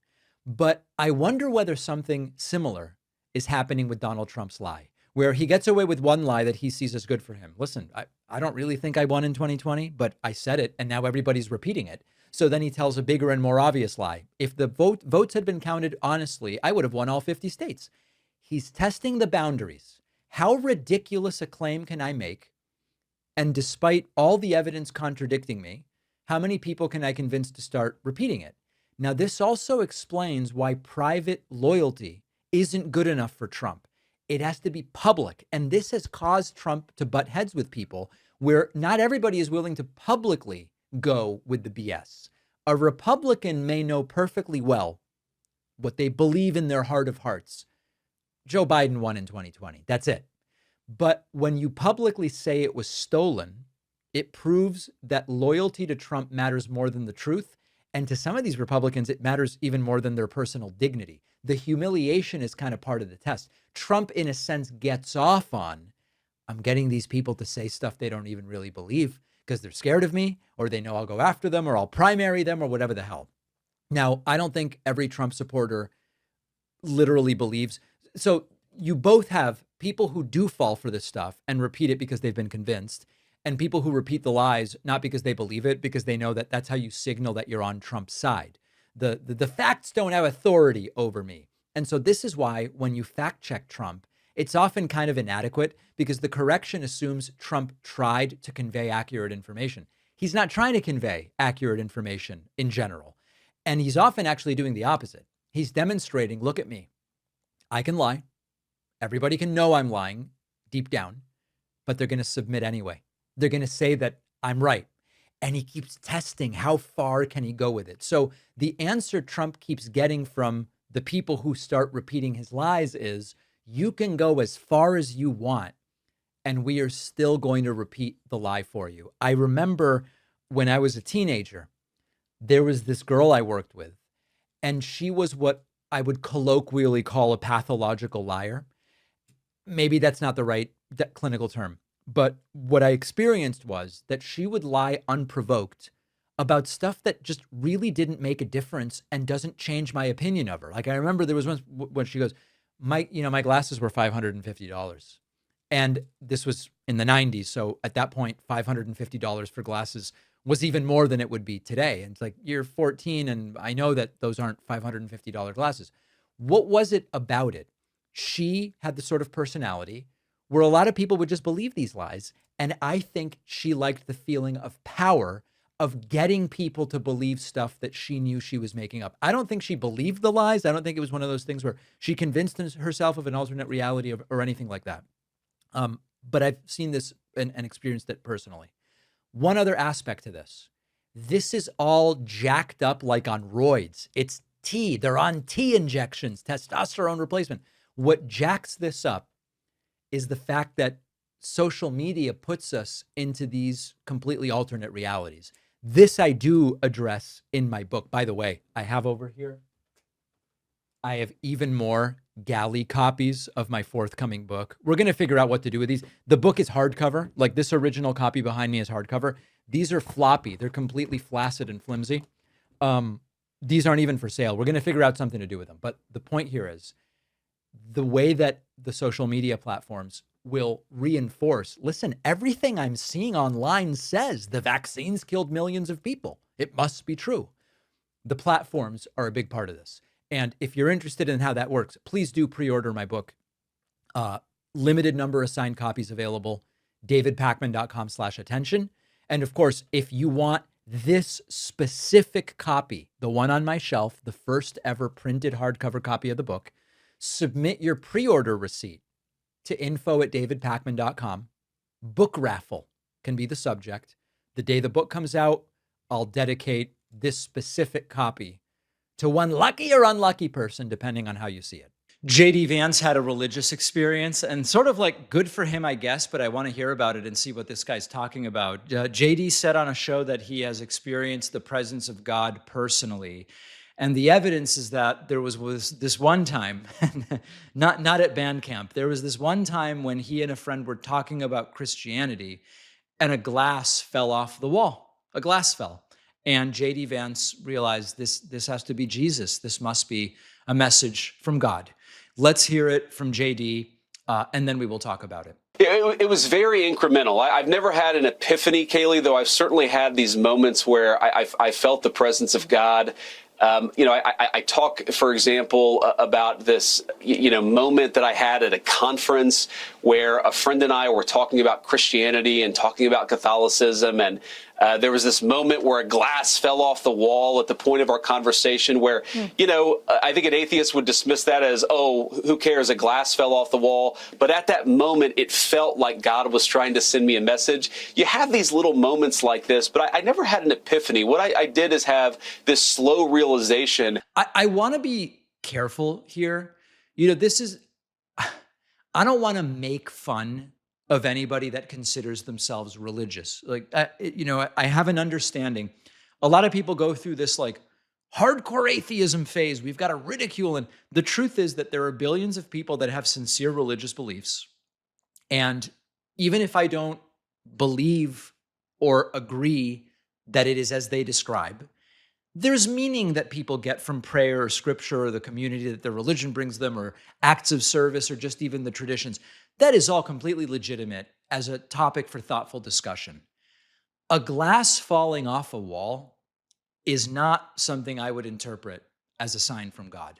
But I wonder whether something similar is happening with Donald Trump's lie, where he gets away with one lie that he sees as good for him. Listen, I don't really think I won in 2020, but I said it, and now everybody's repeating it. So then he tells a bigger and more obvious lie. If the votes had been counted honestly, I would have won all 50 states. He's testing the boundaries. How ridiculous a claim can I make? And despite all the evidence contradicting me, how many people can I convince to start repeating it? Now, this also explains why private loyalty isn't good enough for Trump. It has to be public. And this has caused Trump to butt heads with people where not everybody is willing to publicly go with the BS. A Republican may know perfectly well what they believe in their heart of hearts. Joe Biden won in 2020. That's it. But when you publicly say it was stolen, it proves that loyalty to Trump matters more than the truth. And to some of these Republicans, it matters even more than their personal dignity. The humiliation is kind of part of the test. Trump, in a sense, gets off on, I'm getting these people to say stuff they don't even really believe because they're scared of me, or they know I'll go after them, or I'll primary them, or whatever the hell. Now, I don't think every Trump supporter literally believes. So you both have people who do fall for this stuff and repeat it because they've been convinced, and people who repeat the lies not because they believe it, because they know that that's how you signal that you're on Trump's side. The facts don't have authority over me. And so this is why when you fact check Trump, it's often kind of inadequate because the correction assumes Trump tried to convey accurate information. He's not trying to convey accurate information in general. And he's often actually doing the opposite. He's demonstrating, look at me. I can lie. Everybody can know I'm lying deep down, but they're going to submit anyway. They're going to say that I'm right. And he keeps testing how far can he go with it. So the answer Trump keeps getting from the people who start repeating his lies is, you can go as far as you want, and we are still going to repeat the lie for you. I remember when I was a teenager, there was this girl I worked with, and she was what I would colloquially call a pathological liar. Maybe that's not the right clinical term, but what I experienced was that she would lie unprovoked about stuff that just really didn't make a difference and doesn't change my opinion of her. Like, I remember there was once when she goes, my glasses were $550. And this was in the 90s. So at that point, $550 for glasses was even more than it would be today. And it's like, you're 14 and I know that those aren't $550 glasses. What was it about it? She had the sort of personality where a lot of people would just believe these lies. And I think she liked the feeling of power of getting people to believe stuff that she knew she was making up. I don't think she believed the lies. I don't think it was one of those things where she convinced herself of an alternate reality or anything like that. But I've seen this and experienced it personally. One other aspect to this. This is all jacked up like on roids. It's T. They're on T injections, testosterone replacement. What jacks this up is the fact that social media puts us into these completely alternate realities. This I do address in my book. By the way, I have over here, I have even more galley copies of my forthcoming book. We're going to figure out what to do with these. The book is hardcover. Like, this original copy behind me is hardcover. These are floppy. They're completely flaccid and flimsy. These aren't even for sale. We're going to figure out something to do with them. But the point here is the way that the social media platforms will reinforce, listen, everything I'm seeing online says the vaccines killed millions of people. It must be true. The platforms are a big part of this. And if you're interested in how that works, please do pre-order my book. Limited number of signed copies available, davidpakman.com/attention. And of course, if you want this specific copy, the one on my shelf, the first ever printed hardcover copy of the book, submit your pre-order receipt to info@davidpakman.com. Book raffle can be the subject. The day the book comes out, I'll dedicate this specific copy to one lucky or unlucky person, depending on how you see it. JD Vance had a religious experience, and sort of like, good for him, I guess, but I want to hear about it and see what this guy's talking about. JD said on a show that he has experienced the presence of God personally. And the evidence is that there was this one time, not at band camp, there was this one time when he and a friend were talking about Christianity, and a glass fell off the wall. A glass fell. And JD Vance realized this has to be Jesus. This must be a message from God. Let's hear it from JD, and then we will talk about it. It was very incremental. I've never had an epiphany, Kaylee, though I've certainly had these moments where I felt the presence of God. I talk, for example, about this, moment that I had at a conference where a friend and I were talking about Christianity and talking about Catholicism. And there was this moment where a glass fell off the wall at the point of our conversation where, I think an atheist would dismiss that as, oh, who cares? A glass fell off the wall. But at that moment, it felt like God was trying to send me a message. You have these little moments like this, but I never had an epiphany. What I did is have this slow realization. I want to be careful here. This is, I don't want to make fun of anybody that considers themselves religious. Like, I have an understanding. A lot of people go through this like hardcore atheism phase. We've got to ridicule. And the truth is that there are billions of people that have sincere religious beliefs. And even if I don't believe or agree that it is as they describe, there's meaning that people get from prayer or scripture or the community that their religion brings them or acts of service or just even the traditions. That is all completely legitimate as a topic for thoughtful discussion. A glass falling off a wall is not something I would interpret as a sign from God.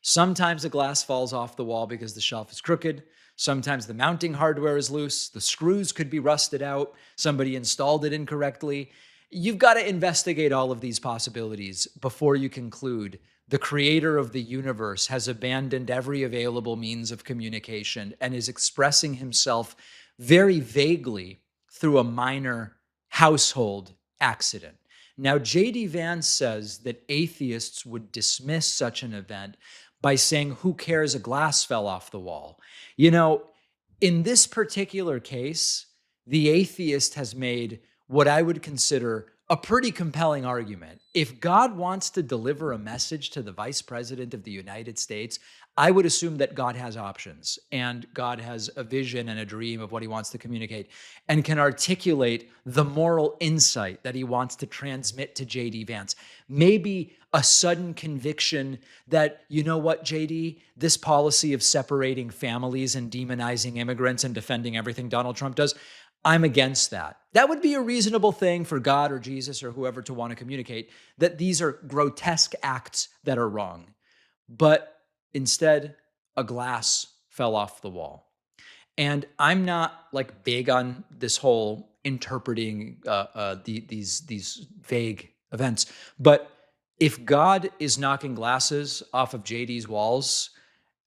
Sometimes a glass falls off the wall because the shelf is crooked. Sometimes the mounting hardware is loose. The screws could be rusted out. Somebody installed it incorrectly. You've got to investigate all of these possibilities before you conclude the creator of the universe has abandoned every available means of communication and is expressing himself very vaguely through a minor household accident. Now, J.D. Vance says that atheists would dismiss such an event by saying, who cares, a glass fell off the wall. In this particular case, the atheist has made what I would consider a pretty compelling argument. If God wants to deliver a message to the vice president of the United States, I would assume that God has options and God has a vision and a dream of what he wants to communicate and can articulate the moral insight that he wants to transmit to J.D. Vance. Maybe a sudden conviction that, you know what, J.D., this policy of separating families and demonizing immigrants and defending everything Donald Trump does, I'm against that. That would be a reasonable thing for God or Jesus or whoever to want to communicate, that these are grotesque acts that are wrong. But instead, a glass fell off the wall. And I'm not like big on this whole interpreting these vague events. But if God is knocking glasses off of JD's walls,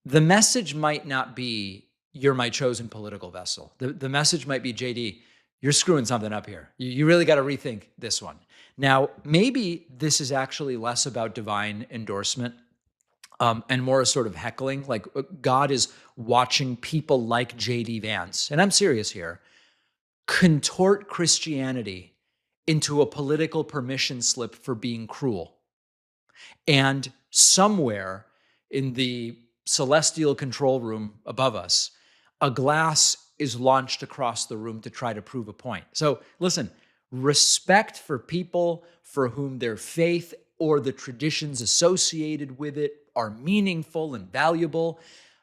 the message might not be, you're my chosen political vessel. The message might be, JD, you're screwing something up here. You really got to rethink this one. Now, maybe this is actually less about divine endorsement and more a sort of heckling. Like God is watching people like J.D. Vance, and I'm serious here, contort Christianity into a political permission slip for being cruel. And somewhere in the celestial control room above us, a glass is launched across the room to try to prove a point. So listen, respect for people for whom their faith or the traditions associated with it are meaningful and valuable.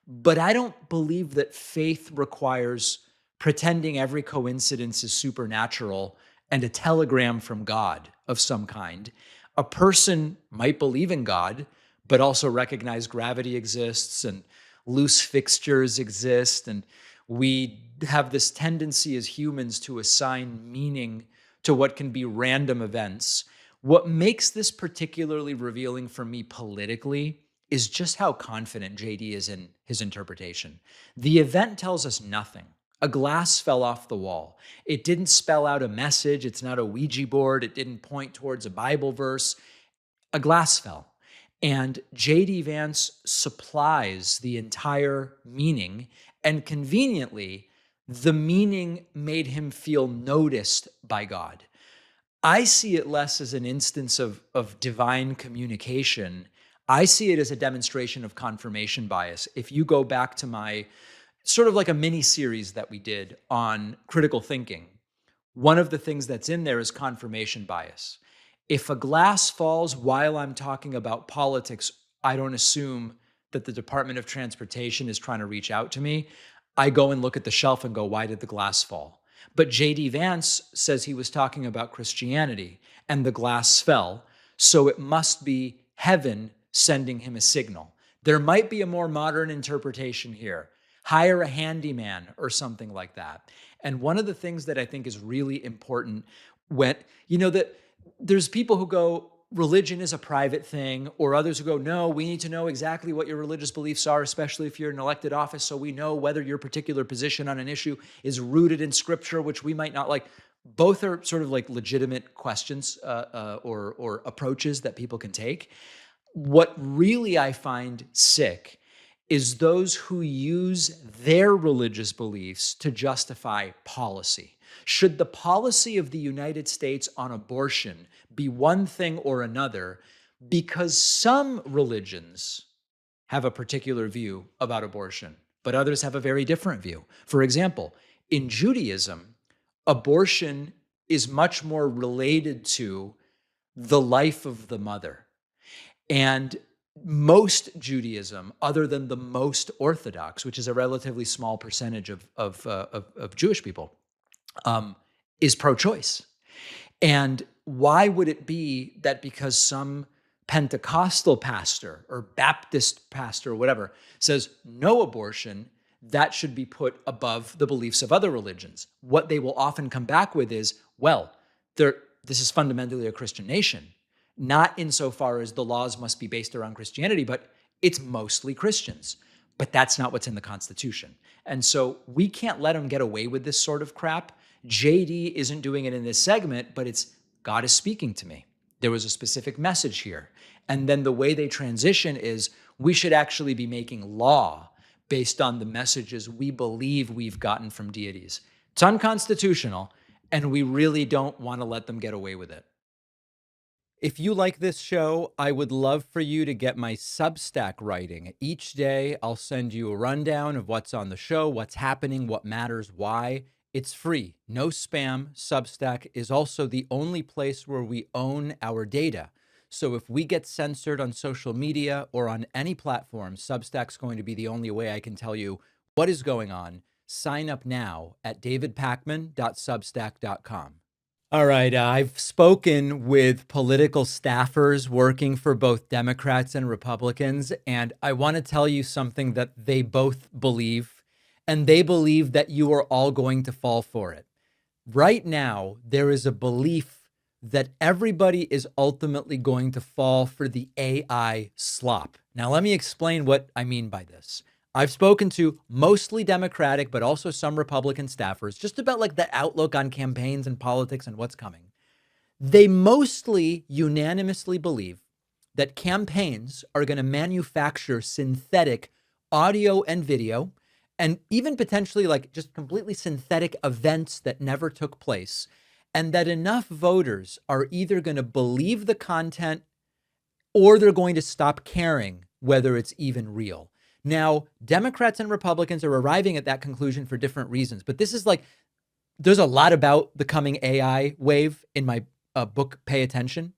But I don't believe that faith requires pretending every coincidence is supernatural and a telegram from God of some kind. A person might believe in God, but also recognize gravity exists and loose fixtures exist. And we have this tendency as humans to assign meaning to what can be random events. What makes this particularly revealing for me politically is just how confident JD is in his interpretation. The event tells us nothing. A glass fell off the wall. It didn't spell out a message. It's not a Ouija board. It didn't point towards a Bible verse. A glass fell. And J.D. Vance supplies the entire meaning, and conveniently, the meaning made him feel noticed by God. I see it less as an instance of divine communication. I see it as a demonstration of confirmation bias. If you go back to my sort of like a mini series that we did on critical thinking, one of the things that's in there is confirmation bias. If a glass falls while I'm talking about politics, I don't assume that the Department of Transportation is trying to reach out to me. I go and look at the shelf and go, why did the glass fall? But J.D. Vance says he was talking about Christianity and the glass fell. So it must be heaven sending him a signal. There might be a more modern interpretation here. Hire a handyman or something like that. And one of the things that I think is really important when, that there's people who go, religion is a private thing, or others who go, no, we need to know exactly what your religious beliefs are, especially if you're in elected office, so we know whether your particular position on an issue is rooted in scripture, which we might not like. Both are sort of like legitimate questions or approaches that people can take. What really I find sick is those who use their religious beliefs to justify policy. Should the policy of the United States on abortion be one thing or another because some religions have a particular view about abortion, but others have a very different view? For example, in Judaism, abortion is much more related to the life of the mother. And most Judaism, other than the most Orthodox, which is a relatively small percentage of Jewish people, is pro-choice. And why would it be that because some Pentecostal pastor or Baptist pastor or whatever says no abortion, that should be put above the beliefs of other religions? What they will often come back with is, well, this is fundamentally a Christian nation. Not insofar as the laws must be based around Christianity, but it's mostly Christians. But that's not what's in the Constitution. And so we can't let them get away with this sort of crap. JD isn't doing it in this segment, but it's God is speaking to me. There was a specific message here. And then the way they transition is we should actually be making law based on the messages we believe we've gotten from deities. It's unconstitutional, and we really don't want to let them get away with it. If you like this show, I would love for you to get my Substack writing. Each day, I'll send you a rundown of what's on the show, what's happening, what matters, why. It's free, no spam. Substack is also the only place where we own our data. So if we get censored on social media or on any platform, Substack's going to be the only way I can tell you what is going on. Sign up now at davidpakman.substack.com. All right, I've spoken with political staffers working for both Democrats and Republicans, and I want to tell you something that they both believe, and they believe that you are all going to fall for it. Right now, there is a belief that everybody is ultimately going to fall for the AI slop. Now, let me explain what I mean by this. I've spoken to mostly Democratic, but also some Republican staffers, just about like the outlook on campaigns and politics and what's coming. They mostly unanimously believe that campaigns are going to manufacture synthetic audio and video, and even potentially like just completely synthetic events that never took place, and that enough voters are either going to believe the content or they're going to stop caring whether it's even real. Now, Democrats and Republicans are arriving at that conclusion for different reasons, but this is like, there's a lot about the coming AI wave in my book, Pay Attention,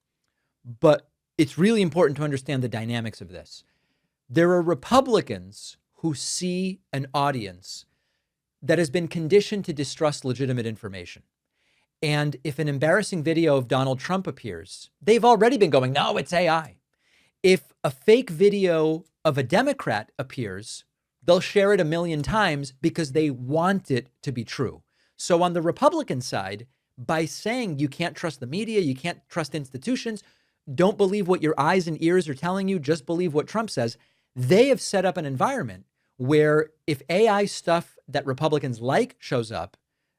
but it's really important to understand the dynamics of this. There are Republicans who see an audience that has been conditioned to distrust legitimate information. And if an embarrassing video of Donald Trump appears, they've already been going, no, it's AI. If a fake video of a Democrat appears, they'll share it 1 million times because they want it to be true. So on the Republican side, by saying you can't trust the media, you can't trust institutions, don't believe what your eyes and ears are telling you, just believe what Trump says, they have set up an environment where if AI stuff that Republicans like shows up,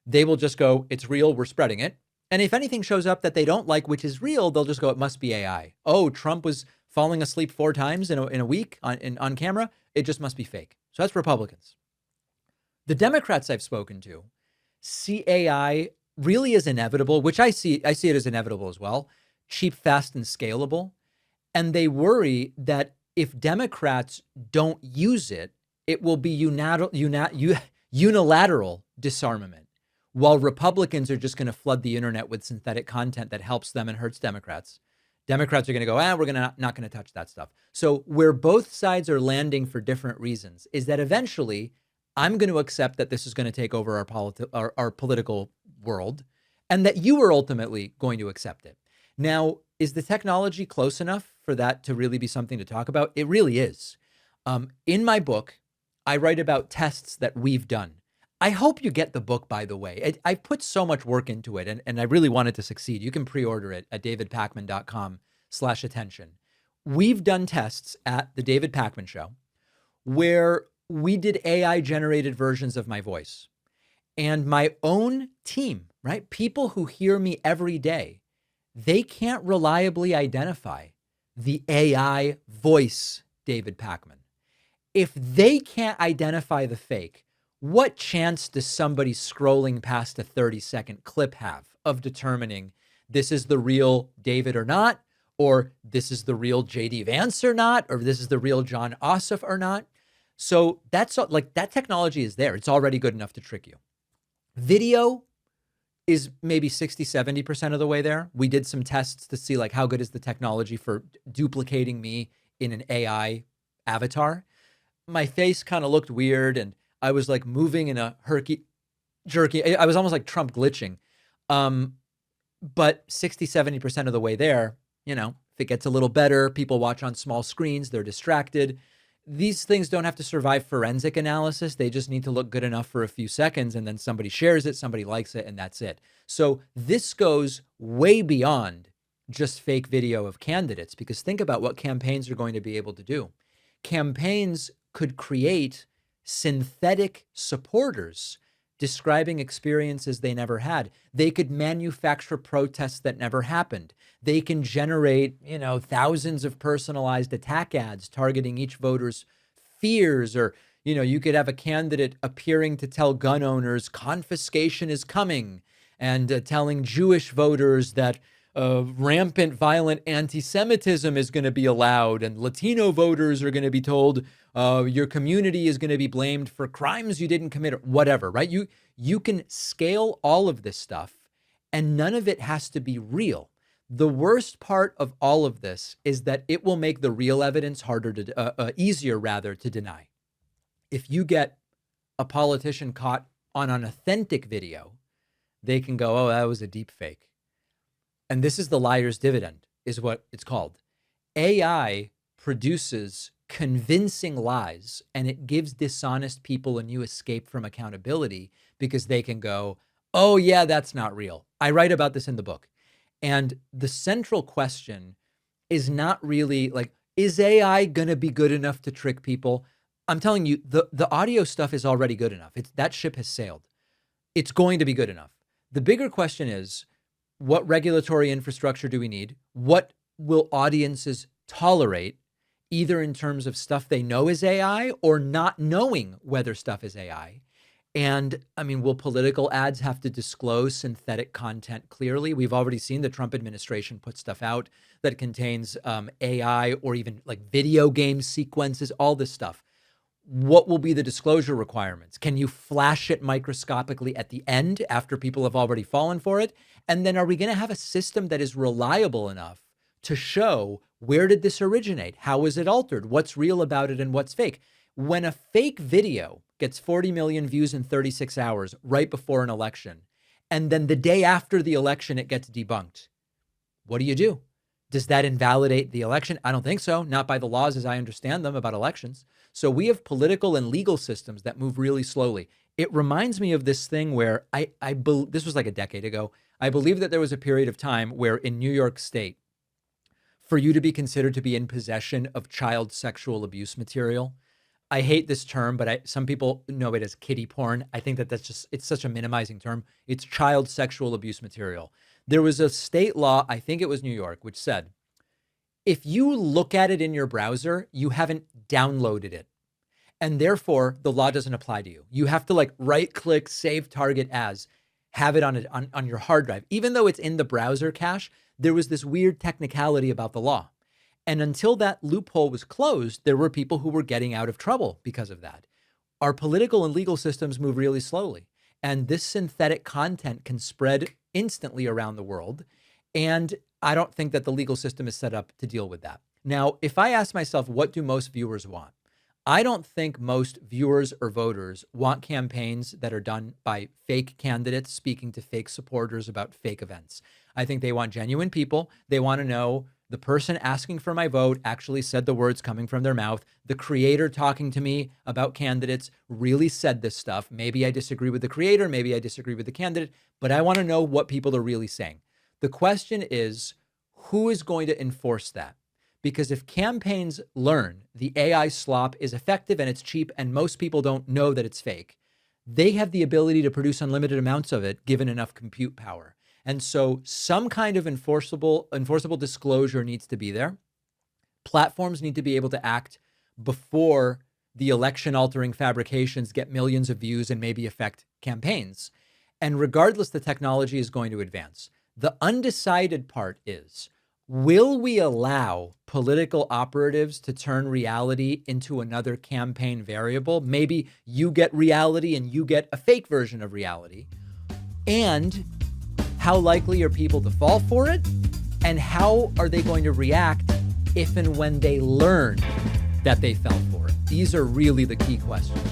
they will just go, it's real, we're spreading it. And if anything shows up that they don't like, which is real, they'll just go, it must be AI. Oh, Trump was falling asleep 4 times in a week on camera. It just must be fake. So that's Republicans. The Democrats I've spoken to see AI really as inevitable, which I see it as inevitable as well, cheap, fast, and scalable. And they worry that if Democrats don't use it, it will be unilateral disarmament, while Republicans are just going to flood the internet with synthetic content that helps them and hurts Democrats. Democrats are going to go, we're not going to touch that stuff. So where both sides are landing for different reasons is that eventually I'm going to accept that this is going to take over our political world and that you are ultimately going to accept it. Now, is the technology close enough for that to really be something to talk about? It really is. In my book, I write about tests that we've done. I hope you get the book, by the way. I put so much work into it, and I really want it to succeed. You can pre-order it at davidpakman.com/attention. We've done tests at the David Pakman Show where we did AI generated versions of my voice. And my own team, right? People who hear me every day, they can't reliably identify the AI voice David Pakman. If they can't identify the fake, what chance does somebody scrolling past a 30-second clip have of determining this is the real David or not, or this is the real JD Vance or not, or this is the real John Ossoff or not? So that's like that technology is there. It's already good enough to trick you. Video is maybe 60, 70% of the way there. We did some tests to see like how good is the technology for duplicating me in an AI avatar. My face kind of looked weird and I was like moving in a herky jerky. I was almost like Trump glitching. But 60, 70% of the way there, if it gets a little better, people watch on small screens, they're distracted. These things don't have to survive forensic analysis. They just need to look good enough for a few seconds and then somebody shares it, somebody likes it, and that's it. So this goes way beyond just fake video of candidates, because think about what campaigns are going to be able to do. Campaigns could create synthetic supporters describing experiences they never had. They could manufacture protests that never happened. They can generate, thousands of personalized attack ads targeting each voter's fears, or, you could have a candidate appearing to tell gun owners confiscation is coming and telling Jewish voters that rampant violent anti-Semitism is going to be allowed, and Latino voters are going to be told your community is going to be blamed for crimes you didn't commit, or whatever, right? You can scale all of this stuff, and none of it has to be real. The worst part of all of this is that it will make the real evidence easier to deny. If you get a politician caught on an authentic video, they can go, oh, that was a deep fake. And this is the liar's dividend, is what it's called. AI produces convincing lies, and it gives dishonest people a new escape from accountability because they can go, oh, yeah, that's not real. I write about this in the book. And the central question is not really like, is AI going to be good enough to trick people? I'm telling you, the audio stuff is already good enough. That ship has sailed. It's going to be good enough. The bigger question is, what regulatory infrastructure do we need? What will audiences tolerate, either in terms of stuff they know is AI or not knowing whether stuff is AI? And will political ads have to disclose synthetic content clearly? We've already seen the Trump administration put stuff out that contains AI or even like video game sequences, all this stuff. What will be the disclosure requirements? Can you flash it microscopically at the end after people have already fallen for it? And then are we going to have a system that is reliable enough to show where did this originate? How was it altered? What's real about it and what's fake? When a fake video gets 40 million views in 36 hours right before an election, and then the day after the election, it gets debunked, what do? Does that invalidate the election? I don't think so. Not by the laws as I understand them about elections. So we have political and legal systems that move really slowly. It reminds me of this thing where this was like a decade ago. I believe that there was a period of time where in New York State, for you to be considered to be in possession of child sexual abuse material, I hate this term, but some people know it as kiddie porn. I think it's such a minimizing term. It's child sexual abuse material. There was a state law, I think it was New York, which said, if you look at it in your browser, you haven't downloaded it. And therefore, the law doesn't apply to you. You have to like right click, save target as, have it on your hard drive. Even though it's in the browser cache, there was this weird technicality about the law. And until that loophole was closed, there were people who were getting out of trouble because of that. Our political and legal systems move really slowly. And this synthetic content can spread instantly around the world. And I don't think that the legal system is set up to deal with that. Now, if I ask myself, what do most viewers want? I don't think most viewers or voters want campaigns that are done by fake candidates speaking to fake supporters about fake events. I think they want genuine people. They want to know the person asking for my vote actually said the words coming from their mouth. The creator talking to me about candidates really said this stuff. Maybe I disagree with the creator, maybe I disagree with the candidate, but I want to know what people are really saying. The question is, who is going to enforce that? Because if campaigns learn the AI slop is effective and it's cheap and most people don't know that it's fake, they have the ability to produce unlimited amounts of it given enough compute power. And so some kind of enforceable disclosure needs to be there. Platforms need to be able to act before the election altering fabrications get millions of views and maybe affect campaigns. And regardless, the technology is going to advance. The undecided part is, will we allow political operatives to turn reality into another campaign variable? Maybe you get reality and you get a fake version of reality. And how likely are people to fall for it? And how are they going to react if and when they learn that they fell for it? These are really the key questions.